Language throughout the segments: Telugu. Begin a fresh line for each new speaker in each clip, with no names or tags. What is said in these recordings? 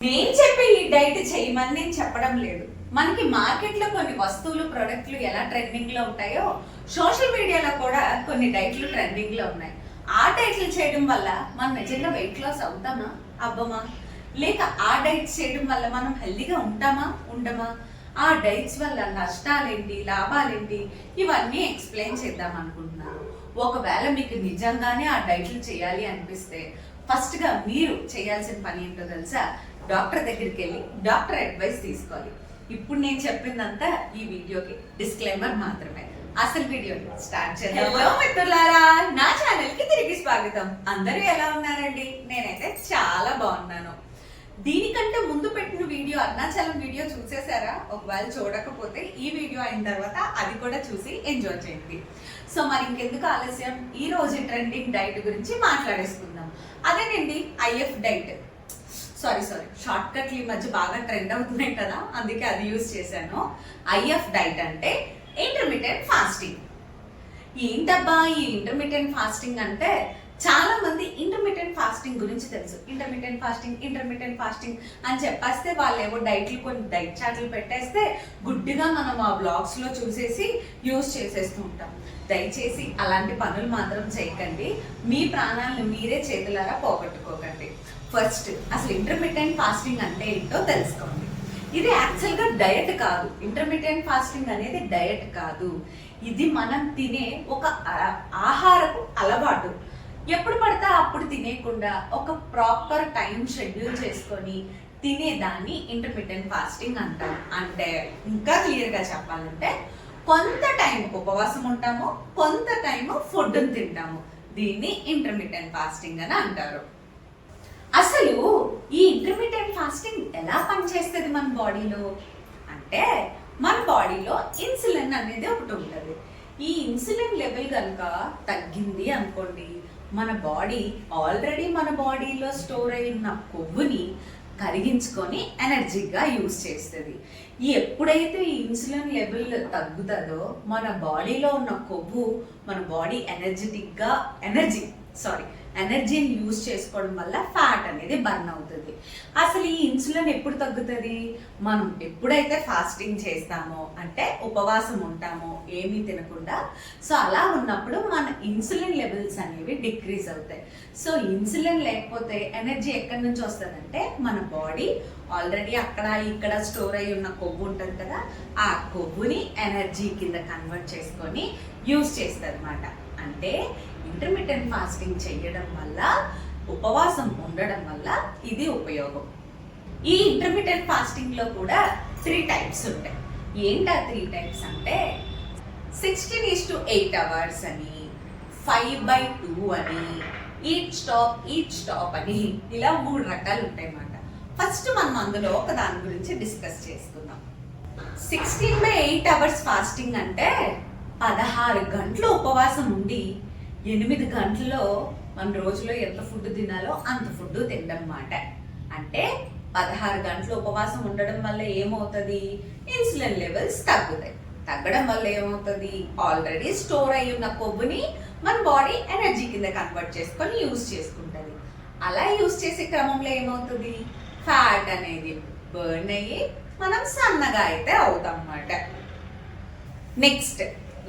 నేను చెప్పే ఈ డైట్ చేయమని నేను చెప్పడం లేదు. మనకి మార్కెట్లో కొన్ని వస్తువులు ప్రొడక్ట్లు ఎలా ట్రెండింగ్ లో ఉంటాయో సోషల్ మీడియాలో కూడా కొన్ని డైట్లు ట్రెండింగ్ లో ఉన్నాయి. ఆ డైట్లు చేయడం వల్ల మనం నిజంగా వెయిట్ లాస్ అవుతామా అవ్వమా, లేక ఆ డైట్స్ చేయడం వల్ల మనం హెల్దీగా ఉంటామా ఉండమా, ఆ డైట్స్ వల్ల నష్టాలేంటి లాభాలేంటి ఇవన్నీ ఎక్స్ప్లెయిన్ చేద్దాం అనుకుంటున్నాను. ఒకవేళ మీకు నిజంగానే ఆ డైట్లు చేయాలి అనిపిస్తే ఫస్ట్ గా మీరు చేయాల్సిన పని ఏంటో తెలుసా? డాక్టర్ దగ్గరికి వెళ్ళి డాక్టర్ అడ్వైస్ తీసుకోవాలి. ఇప్పుడు నేను చెప్పిందంతా ఈ వీడియోకి డిస్క్లైమర్ మాత్రమే. అసలు వీడియోని స్టార్ట్ చేద్దాం. హలో మిత్రులారా, నా ఛానల్ కి తిరిగి స్వాగతం. అందరూ ఎలా ఉన్నారండి? నేనైతే చాలా బాగున్నాను. దీనికంటే ముందు పెట్టిన వీడియో అరుణాచలం వీడియో చూసేసారా? ఒకవేళ చూడకపోతే ఈ వీడియో అయిన తర్వాత అది కూడా చూసి ఎంజాయ్ చేయండి. సో మరి ఇంకెందుకు ఆలస్యం, ఈ రోజు ట్రెండింగ్ డైట్ గురించి మాట్లాడేసుకుందాం. అదేనండి ఐఎఫ్ డైట్. సారీ షార్ట్ కట్లు ఈ మధ్య బాగా ట్రెండ్ అవుతున్నాయి కదా, అందుకే అది యూజ్ చేశాను. ఐఎఫ్ డైట్ అంటే ఇంటర్మిటెంట్ ఫాస్టింగ్. ఏంటబ్బా ఈ ఇంటర్మిటెంట్ ఫాస్టింగ్ అంటే? చాలా మంది ఇంటర్మిటెంట్ ఫాస్టింగ్ గురించి తెలుసు. ఇంటర్మిటెంట్ ఫాస్టింగ్ అని చెప్పేస్తే వాళ్ళు ఏవో డైట్లు కొన్ని డైట్ చార్ట్లు పెట్టేస్తే గుడ్డిగా మనం ఆ బ్లాగ్స్ లో చూసేసి యూజ్ చేసేస్తూ ఉంటాం. దయచేసి అలాంటి పనులు మాత్రం చేయకండి. మీ ప్రాణాలను మీరే చేతులారా పోగొట్టుకోకండి. ఫస్ట్ అసలు ఇంటర్మిటెంట్ ఫాస్టింగ్ అంటే ఏంటో తెలుసుకోండి. ఇది యాక్చువల్గా డయట్ కాదు. ఇంటర్మిటెంట్ ఫాస్టింగ్ అనేది డయట్ కాదు. ఇది మనం తినే ఒక ఆహారపు అలవాటు. ఎప్పుడు పడితే అప్పుడు తినేయకుండా ఒక ప్రాపర్ టైం షెడ్యూల్ చేసుకొని తినేదాన్ని ఇంటర్మిటెంట్ ఫాస్టింగ్ అంటారు. అంటే ఇంకా క్లియర్గా చెప్పాలంటే కొంత టైం ఉపవాసం ఉంటాము, కొంత టైం ఫుడ్ తింటాము. దీన్ని ఇంటర్మిటెంట్ ఫాస్టింగ్ అని అంటారు. అసలు ఈ ఇంటర్మిటెంట్ ఫాస్టింగ్ ఎలా పనిచేస్తుంది మన బాడీలో అంటే, మన బాడీలో ఇన్సులిన్ అనేది ఒకటి ఉంటుంది. ఈ ఇన్సులిన్ లెవెల్ కనుక తగ్గింది అనుకోండి, మన బాడీ ఆల్రెడీ మన బాడీలో స్టోర్ అయిన కొవ్వుని కరిగించుకొని ఎనర్జీగా యూజ్ చేస్తుంది. ఎప్పుడైతే ఈ ఇన్సులిన్ లెవెల్ తగ్గుతుందో మన బాడీలో ఉన్న కొవ్వు మన బాడీ ఎనర్జీని యూజ్ చేసుకోవడం వల్ల ఫ్యాట్ అనేది బర్న్ అవుతుంది. అసలు ఈ ఇన్సులిన్ ఎప్పుడు తగ్గుతుంది? మనం ఎప్పుడైతే ఫాస్టింగ్ చేస్తామో, అంటే ఉపవాసం ఉంటామో ఏమీ తినకుండా, సో అలా ఉన్నప్పుడు మన ఇన్సులిన్ లెవెల్స్ అనేవి డిక్రీజ్ అవుతాయి. సో ఇన్సులిన్ లేకపోతే ఎనర్జీ ఎక్కడి నుంచి వస్తుందంటే, మన బాడీ ఆల్రెడీ అక్కడ ఇక్కడ స్టోర్ అయి ఉన్న కొవ్వు ఉంటుంది కదా, ఆ కొవ్వుని ఎనర్జీ కింద కన్వర్ట్ చేసుకొని యూజ్ చేస్తుంది అనమాట. అంటే ఇంటర్మిటెంట్ ఫాస్టింగ్ చేయడం వల్ల, ఉపవాసం ఉండడం వల్ల ఇది ఉపయోగం. ఈ ఇంటర్మిటెంట్ ఫాస్టింగ్ లో కూడా 3 టైప్స్ ఉంటాయి. ఏంటా 3 టైప్స్ అంటే 16:8 అవర్స్ అని, 5/2 అని, ఈట్ స్టాప్ అని, ఇలా 3 రకాలు ఉంటాయి అన్నమాట. ఫస్ట్ మనం అందులో ఒక దాని గురించి డిస్కస్ చేసుకుందాం. 16/8 అవర్స్ ఫాస్టింగ్ అంటే 16 గంటలు ఉపవాసం ఉండి 8 గంటల్లో మన రోజులో ఎంత ఫుడ్ తినాలో అంత ఫుడ్ తినడం మాట. అంటే 16 గంటలు ఉపవాసం ఉండడం వల్ల ఏమవుతుంది? ఇన్సులిన్ లెవెల్స్ తగ్గుతాయి. తగ్గడం వల్ల ఏమవుతుంది? ఆల్రెడీ స్టోర్ అయి ఉన్న కొవ్వుని మన బాడీ ఎనర్జీ కింద కన్వర్ట్ చేసుకొని యూజ్ చేసుకుంటుంది. అలా యూజ్ చేసే క్రమంలో ఏమవుతుంది? ఫ్యాట్ అనేది బర్న్ అయ్యి మనం సన్నగా అయితే అవుతాం అన్నమాట. నెక్స్ట్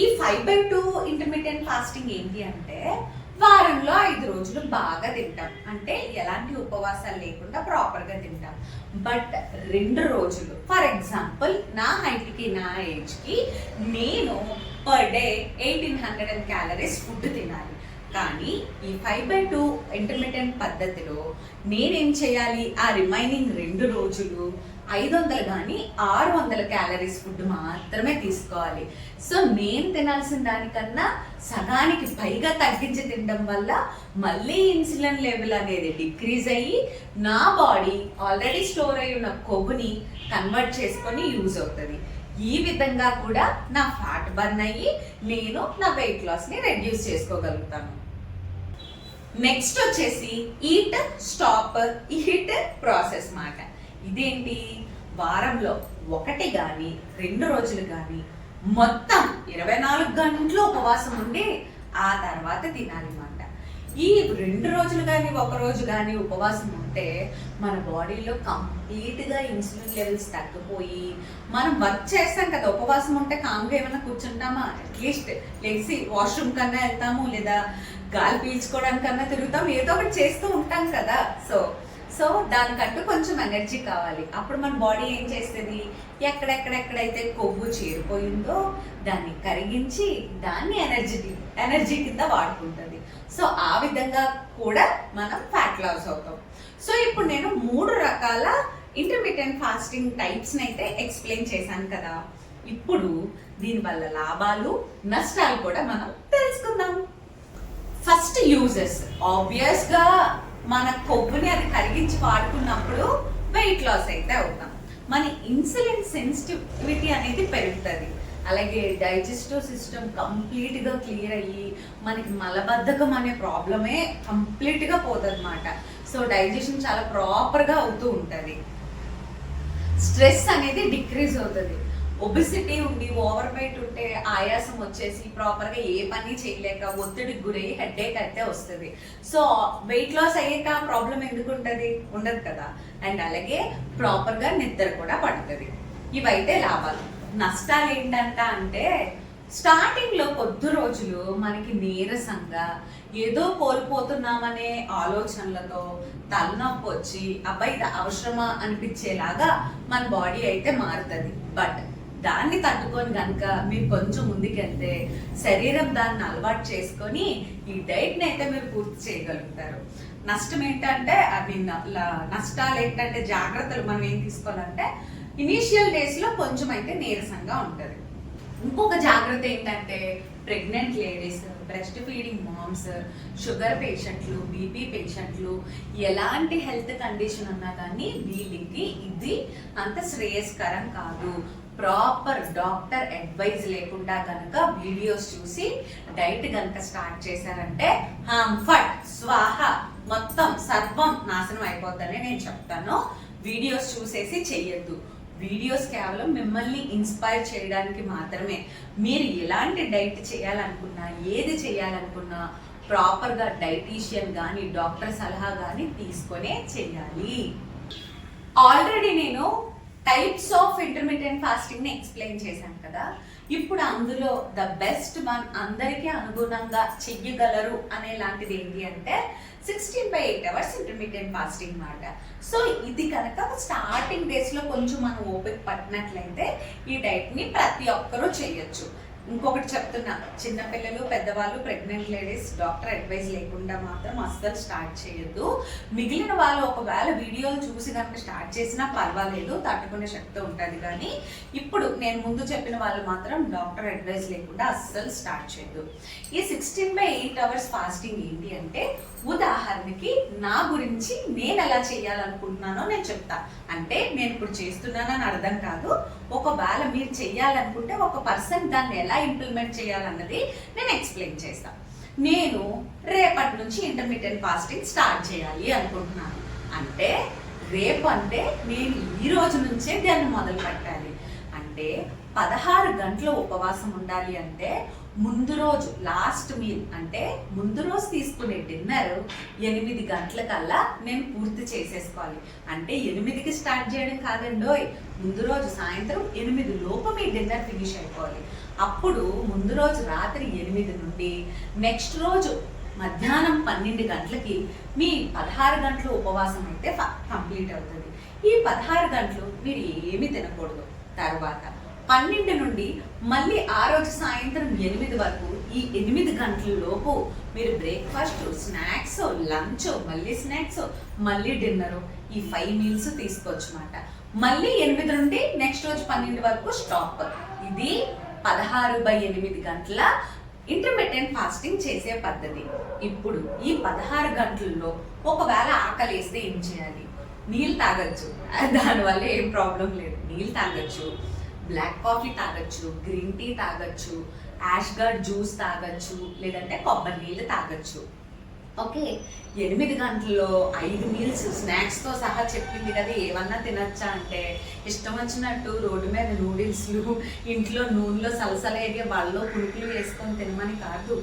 ఈ 5/2 ఇంటర్మిటెంట్ ఫాస్టింగ్ ఏంటి అంటే, వారంలో 5 రోజులు బాగా తింటాం. అంటే ఎలాంటి ఉపవాసాలు లేకుండా ప్రాపర్గా తింటాం. బట్ 2 రోజులు, ఫర్ ఎగ్జాంపుల్ నా హైట్కి నా ఏజ్కి నేను పర్ డే 1800 క్యాలరీస్ ఫుడ్ తినాలి. కానీ ఈ 5/2 ఇంటర్మిటెంట్ పద్ధతిలో నేనేం చేయాలి? ఆ రిమైనింగ్ 2 రోజులు 500 కానీ 600 క్యాలరీస్ ఫుడ్ మాత్రమే తీసుకోవాలి. సో నేను తినాల్సిన దానికన్నా సగానికి పైగా తగ్గించి తినడం వల్ల మళ్ళీ ఇన్సులిన్ లెవెల్ అనేది డిక్రీజ్ అయ్యి నా బాడీ ఆల్రెడీ స్టోర్ అయి ఉన్న కొవ్వుని కన్వర్ట్ చేసుకొని యూజ్ అవుతుంది. ఈ విధంగా కూడా నా ఫ్యాట్ బర్న్ అయ్యి నేను నా వెయిట్ లాస్ని రెడ్యూస్ చేసుకోగలుగుతాను. నెక్స్ట్ వచ్చేసి ఈట్ ప్రాసెస్ మాట. ఇదేంటి? వారంలో 1 కానీ 2 రోజులు కానీ మొత్తం 24 గంటలు ఉపవాసం ఉండి ఆ తర్వాత తినాలి అన్నమాట. ఈ 2 రోజులు కానీ 1 రోజు కానీ ఉపవాసం ఉంటే మన బాడీలో కంప్లీట్గా ఇన్సులిన్ లెవెల్స్ తగ్గిపోయి మనం వర్క్ చేస్తాం కదా. ఉపవాసం ఉంటే కామ్గా ఏమైనా కూర్చుంటామా? అట్లీస్ట్ లేచి వాష్రూమ్ కన్నా వెళ్తాము, లేదా గాలి పీల్చుకోవడానికన్నా తిరుగుతాం, ఏదో ఒకటి చేస్తూ ఉంటాం కదా. సో దానికంటూ కొంచెం ఎనర్జీ కావాలి. అప్పుడు మన బాడీ ఏం చేస్తుంది, ఎక్కడెక్కడెక్కడైతే కొవ్వు చేరిపోయిందో దాన్ని కరిగించి దాన్ని ఎనర్జీ కింద వాడుకుంటుంది. సో ఆ విధంగా కూడా మనం ఫ్యాట్ లాస్ అవుతాం. సో ఇప్పుడు నేను 3 రకాల ఇంటర్మీడియట్ ఫాస్టింగ్ టైప్స్ని అయితే ఎక్స్ప్లెయిన్ చేశాను కదా. ఇప్పుడు దీనివల్ల లాభాలు నష్టాలు కూడా మనం తెలుసుకుందాం. ఫస్ట్ యూజెస్, ఆబ్వియస్గా మన కొవ్వుని అది కరిగించి వాడుకున్నప్పుడు వెయిట్ లాస్ అయితే అవుతాం. మన ఇన్సులిన్ సెన్సిటివిటీ అనేది పెరుగుతుంది. అలాగే డైజెస్టివ్ సిస్టమ్ కంప్లీట్గా క్లియర్ అయ్యి మనకి మలబద్ధకం అనే ప్రాబ్లమే కంప్లీట్గా పోతుందన్నమాట. సో డైజెషన్ చాలా ప్రాపర్గా అవుతూ ఉంటుంది. స్ట్రెస్ అనేది డిక్రీజ్ అవుతుంది. ఒబిసిటీ ఉండి ఓవర్ వెయిట్ ఉంటే ఆయాసం వచ్చేసి ప్రాపర్గా ఏ పని చేయలేక ఒత్తిడికి గురయ్యి హెడ్ఏక్ అయితే వస్తుంది. సో వెయిట్ లాస్ అయ్యాక ప్రాబ్లం ఎందుకు ఉంటుంది? ఉండదు కదా. అండ్ అలాగే ప్రాపర్గా నిద్ర కూడా పడుతుంది. ఇవైతే లాభాలు. నష్టాలు ఏంటంట అంటే స్టార్టింగ్లో కొద్ది రోజులు మనకి నీరసంగా ఏదో కోల్పోతున్నామనే ఆలోచనలతో తలనొప్పి వచ్చి అబ్బాయి ఇది అవసరమా అనిపించేలాగా మన బాడీ అయితే మారుతుంది. బట్ దాన్ని తట్టుకొని కనుక మీరు కొంచెం ముందుకెళ్తే శరీరం దాన్ని అలవాటు చేసుకొని ఈ డైట్ని అయితే మీరు పూర్తి చేయగలుగుతారు. నష్టం ఏంటంటే నష్టాలు ఏంటంటే జాగ్రత్తలు మనం ఏం తీసుకోవాలంటే ఇనీషియల్ డేస్లో కొంచెం అయితే నీరసంగా ఉంటుంది. ఇంకొక జాగ్రత్త ఏంటంటే pregnant ladies, breastfeeding moms, sugar పేషెంట్లు, బీపీ పేషెంట్లు, ఎలాంటి హెల్త్ కండిషన్ ఉన్నా కానీ వీళ్ళకి ఇది అంత శ్రేయస్కరం కాదు. ప్రాపర్ డాక్టర్ అడ్వైజ్ లేకుండా కనుక వీడియోస్ చూసి డైట్ కనుక స్టార్ట్ చేశారంటే ఫట్ స్వాహ మొత్తం సర్వం నాశనం అయిపోద్దని నేను చెప్తాను. వీడియోస్ చూసేసి చెయ్యొద్దు. వీడియోస్ కేవలం మిమ్మల్ని ఇన్స్పైర్ చేయడానికి మాత్రమే. మీరు ఎలాంటి డైట్ చేయాలనుకున్నా, ఏది చేయాలనుకున్నా ప్రాపర్గా డైటీషియన్ కానీ డాక్టర్ సలహా కానీ తీసుకొనే చేయాలి. ఆల్రెడీ నేను టైప్స్ ఆఫ్ ఇంటర్మీడియట్ ఫాస్టింగ్ ని ఎక్స్ప్లెయిన్ చేశాను కదా. ఇప్పుడు అందులో ద బెస్ట్ వన్ అందరికీ అనుగుణంగా చెయ్యగలరు అనే లాంటిది ఏంటి అంటే 16/8 hours ఇంటర్మీడియట్ ఫాస్టింగ్ మాట. సో ఇది కనుక స్టార్టింగ్ డేస్ లో కొంచెం మనం ఓపిక పట్టినట్లయితే ఈ డైట్ ని ప్రతి ఒక్కరూ చేయొచ్చు. ఇంకొకటి చెప్తున్నా, చిన్నపిల్లలు, పెద్దవాళ్ళు, ప్రెగ్నెంట్ లేడీస్ డాక్టర్ అడ్వైజ్ లేకుండా మాత్రం అస్సలు స్టార్ట్ చేయొద్దు. మిగిలిన వాళ్ళు ఒకవేళ వీడియోలు చూసి కనుక స్టార్ట్ చేసినా పర్వాలేదు, తట్టుకునే శక్తి ఉంటుంది. కానీ ఇప్పుడు నేను ముందు చెప్పిన వాళ్ళు మాత్రం డాక్టర్ అడ్వైజ్ లేకుండా అస్సలు స్టార్ట్ చేయొద్దు. ఈ 16/8 hours ఫాస్టింగ్ ఏంటి అంటే, ఉదాహరణకి నా గురించి నేను ఎలా చేయాలనుకుంటున్నానో నేను చెప్తా. అంటే నేను ఇప్పుడు చేస్తున్నానని అర్థం కాదు. ఒకవేళ మీరు చెయ్యాలనుకుంటే ఒక పర్సన్ దాన్ని ఎలా ఇంప్లిమెంట్ చేయాలన్నది నేను ఎక్స్ప్లెయిన్ చేస్తాను. నేను రేపటి నుంచి ఇంటర్మీడియట్ ఫాస్టింగ్ స్టార్ట్ చేయాలి అనుకుంటున్నాను అంటే, రేపు అంటే నేను ఈ రోజు నుంచే దాన్ని మొదలు పెట్టాలి. అంటే 16 గంటల ఉపవాసం ఉండాలి అంటే ముందు రోజు లాస్ట్ మీల్ అంటే ముందు రోజు తీసుకునే డిన్నర్ 8 గంటలకల్లా నేను పూర్తి చేసేసుకోవాలి. అంటే 8కి స్టార్ట్ చేయడం కాదండోయ్, ముందు రోజు సాయంత్రం 8 లోపు మీ డిన్నర్ ఫినిష్ అయిపోవాలి. అప్పుడు ముందు రోజు రాత్రి 8 నుండి నెక్స్ట్ రోజు మధ్యాహ్నం 12 గంటలకి మీ 16 గంటల ఉపవాసం అయితే కంప్లీట్ అవుతుంది. ఈ 16 గంటలు మీరు ఏమీ తినకూడదు. తర్వాత 12 నుండి మళ్ళీ ఆ రోజు సాయంత్రం 8 వరకు ఈ 8 గంటల లోపు మీరు బ్రేక్ఫాస్ట్, స్నాక్స్, లంచ్, మళ్ళీ స్నాక్స్, మళ్ళీ డిన్నర్, ఈ 5 మీల్స్ తీసుకోవచ్చు అన్నమాట. మళ్ళీ 8 నుండి నెక్స్ట్ రోజు 12 వరకు స్టాప్. ఇది 16/8 గంటల ఇంటర్మీడియట్ ఫాస్టింగ్ చేసే పద్ధతి. ఇప్పుడు ఈ 16 గంటల్లో ఒకవేళ ఆకలి వేస్తే ఏం చేయాలి? నీళ్ళు తాగొచ్చు, దానివల్ల ఏం ప్రాబ్లం లేదు. నీళ్ళు తాగొచ్చు, బ్లాక్ కాఫీ తాగొచ్చు, గ్రీన్ టీ తాగొచ్చు, యాష్ గార్డ్ జ్యూస్ తాగొచ్చు, లేదంటే కొబ్బరి నీళ్ళు తాగొచ్చు. ఓకే, 8 గంటల్లో 5 మీల్స్ స్నాక్స్తో సహా చెప్పింది కదా, ఏమన్నా తినచ్చా అంటే ఇష్టం వచ్చినట్టు రోడ్డు మీద నూడిల్స్లు, ఇంట్లో నూనెలో సలసలేగే వాళ్ళలో పులుకులు వేసుకొని తినమని కాదు.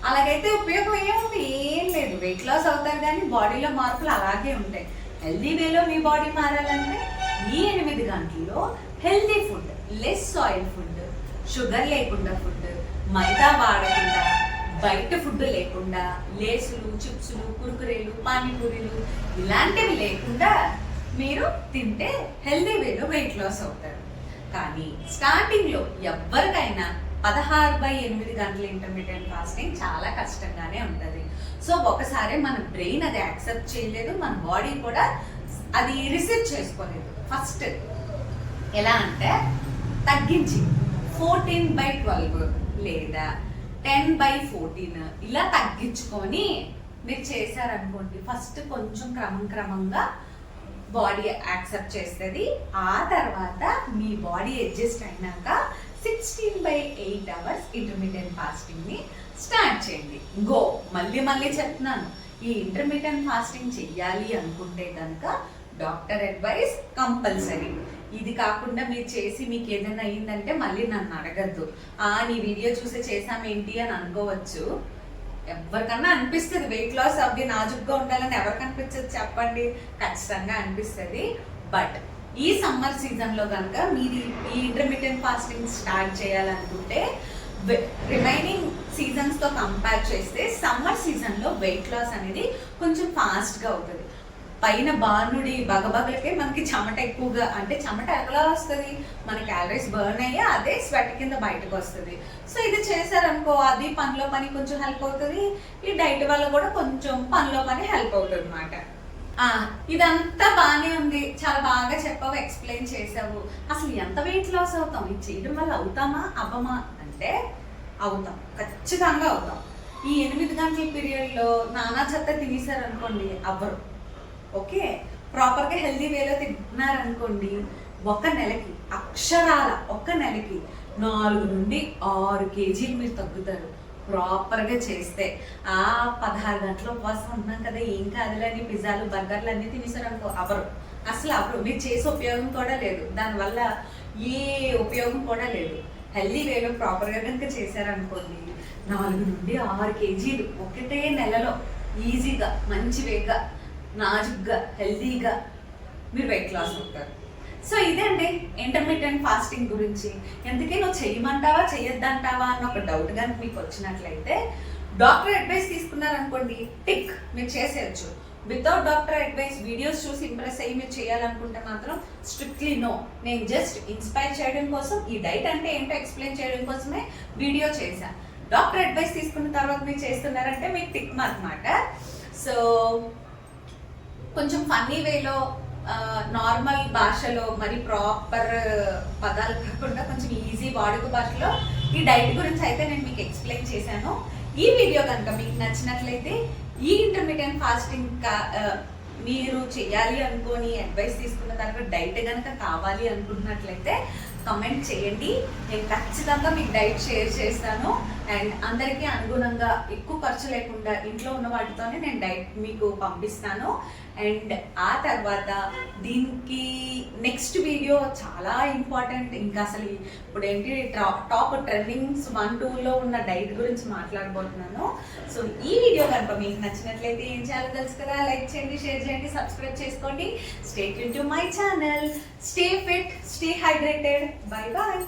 అలాగైతే ఉపయోగం ఏముంది? ఏం లేదు. వెయిట్ లాస్ అవుతారు కానీ బాడీలో మార్పులు అలాగే ఉంటాయి. హెల్దీ వేలో మీ బాడీ మారాలంటే ఈ 8 గంటల్లో healthy food, less oil food, sugar లేకుండా ఫుడ్, మైదా వాడకుండా, బయట ఫుడ్ లేకుండా, లేసులు, చిప్సులు, కురుకురేలు, పానీపూరీలు ఇలాంటివి లేకుండా మీరు తింటే హెల్దీ వేలో వెయిట్ లాస్ అవుతారు. కానీ స్టార్టింగ్లో ఎవరికైనా 16/8 గంటల ఇంటర్మీడియట్ ఫాస్టింగ్ చాలా కష్టంగానే ఉంటుంది. సో ఒకసారి మన బ్రెయిన్ అది యాక్సెప్ట్ చేయలేదు, మన బాడీ కూడా అది రిసీవ్ చేసుకోలేదు. ఫస్ట్ ఎలా అంటే తగ్గించి 14/12 లేదా 10/14 ఇలా తగ్గించుకొని మీరు చేశారనుకోండి, ఫస్ట్ కొంచెం క్రమంగా బాడీ యాక్సెప్ట్ చేస్తుంది. ఆ తర్వాత మీ బాడీ అడ్జస్ట్ అయినాక 16/8 అవర్స్ ఇంటర్మీడియట్ ఫాస్టింగ్ ని స్టార్ట్ చేయండి. గో. మళ్ళీ చెప్తున్నాను, ఈ ఇంటర్మీడియట్ ఫాస్టింగ్ చెయ్యాలి అనుకుంటే కనుక డాక్టర్ అడ్వైస్ కంపల్సరీ. ఇది కాకుండా మీరు చేసి మీకు ఏదైనా అయ్యిందంటే మళ్ళీ నన్ను అడగద్దు. నీ వీడియో చూసి చేసామేంటి అని అనుకోవచ్చు. ఎవరికన్నా అనిపిస్తుంది వెయిట్ లాస్ అవ్వి నాజుగ్గా ఉండాలని ఎవరికి అనిపించదు చెప్పండి? ఖచ్చితంగా అనిపిస్తుంది. బట్ ఈ సమ్మర్ సీజన్లో కనుక మీరు ఈ ఇంటర్మీడియట్ ఫాస్టింగ్ స్టార్ట్ చేయాలనుకుంటే రిమైనింగ్ సీజన్స్తో కంపేర్ చేస్తే సమ్మర్ సీజన్లో వెయిట్ లాస్ అనేది కొంచెం ఫాస్ట్గా అవుతుంది. పైన బాణుడి బగబగలకే మనకి చెమట ఎక్కువగా, అంటే చెమట ఎలా వస్తుంది? మన క్యాలరీస్ బర్న్ అయ్యి అదే స్వెట్ కింద బయటకు వస్తుంది. సో ఇది చేశారనుకో, అది పనిలో పని కొంచెం హెల్ప్ అవుతుంది. ఈ డైట్ వల్ల కూడా కొంచెం పనిలో పని హెల్ప్ అవుతుంది అన్నమాట. ఇదంతా బాగానే ఉంది, చాలా బాగా చెప్పావు, ఎక్స్ప్లెయిన్ చేసావు. అసలు ఎంత వెయిట్ లాస్ అవుతాం? ఇది చేయడం వల్ల అవుతామా అవ్వమా అంటే అవుతాం, ఖచ్చితంగా అవుతాం. ఈ 8 గంటల పీరియడ్లో నానా చెత్త తినేసారనుకోండి అవ్వరు. ఓకే, ప్రాపర్గా హెల్దీ వేలో తిన్నారనుకోండి, ఒక నెలకి అక్షరాల 4 నుండి 6 కేజీలు మీరు తగ్గుతారు ప్రాపర్గా చేస్తే. 16 గంటల ఉపవాసం ఉంటున్నాం కదా, ఏం కాదులని పిజ్జాలు బర్గర్లు అన్నీ తినేసారనుకో అవ్వరు, అసలు అవ్వరు. మీరు చేసే ఉపయోగం కూడా లేదు, దానివల్ల ఏ ఉపయోగం కూడా లేదు. హెల్దీ వేలో ప్రాపర్గా కనుక చేశారనుకోండి 4 నుండి 6 కేజీలు ఒకటే నెలలో ఈజీగా, మంచి వేగా, నాజుగ్గా, హెల్దీగా మీరు వెయిట్ లాస్ అవుతారు. సో ఇదండి ఇంటర్మీడియట్ ఫాస్టింగ్ గురించి. ఎందుకే నువ్వు చెయ్యమంటావా చెయ్యొద్దంటావా అన్న ఒక డౌట్ కనుక మీకు వచ్చినట్లయితే, డాక్టర్ అడ్వైస్ తీసుకున్నారనుకోండి, టిక్ మీరు చేసేయచ్చు. వితౌట్ డాక్టర్ అడ్వైస్ వీడియోస్ చూసి ఇంప్రెస్ అయ్యి మీరు చేయాలనుకుంటే మాత్రం స్ట్రిక్ట్లీ నో. నేను జస్ట్ ఇన్స్పైర్ చేయడం కోసం, ఈ డైట్ అంటే ఏంటో ఎక్స్ప్లెయిన్ చేయడం కోసమే వీడియో చేశాను. డాక్టర్ అడ్వైస్ తీసుకున్న తర్వాత మీరు చేస్తున్నారంటే మీకు టిక్ మార్క్ మాట. సో కొంచెం ఫన్నీ వేలో, నార్మల్ భాషలో, మరి ప్రాపర్ పదాలు కాకుండా కొంచెం ఈజీ వాడుక భాషలో ఈ డైట్ గురించి అయితే నేను మీకు ఎక్స్ప్లెయిన్ చేశాను. ఈ వీడియో కనుక మీకు నచ్చినట్లయితే, ఈ ఇంటర్మీడియట్ ఫాస్టింగ్ మీరు చేయాలి అనుకోని అడ్వైస్ తీసుకున్న తర్వాత డైట్ కనుక కావాలి అనుకుంటున్నట్లయితే కమెంట్ చేయండి. నేను ఖచ్చితంగా మీకు డైట్ షేర్ చేస్తాను. అండ్ అందరికీ అనుగుణంగా ఎక్కువ ఖర్చు లేకుండా ఇంట్లో ఉన్న వాటితోనే నేను డైట్ మీకు పంపిస్తాను. అండ్ ఆ తర్వాత దీనికి నెక్స్ట్ వీడియో చాలా ఇంపార్టెంట్. ఇంకా అసలు ఇప్పుడు ఏంటి టాప్ ట్రెండింగ్స్ 1, 2లో ఉన్న డైట్ గురించి మాట్లాడబోతున్నాను. సో ఈ వీడియో కనుక మీకు నచ్చినట్లయితే ఏం చేయాలో తెలుసు కదా, లైక్ చేయండి, షేర్ చేయండి, సబ్స్క్రైబ్ చేసుకోండి. Stay tune to my channel. Stay fit, stay hydrated. Bye bye.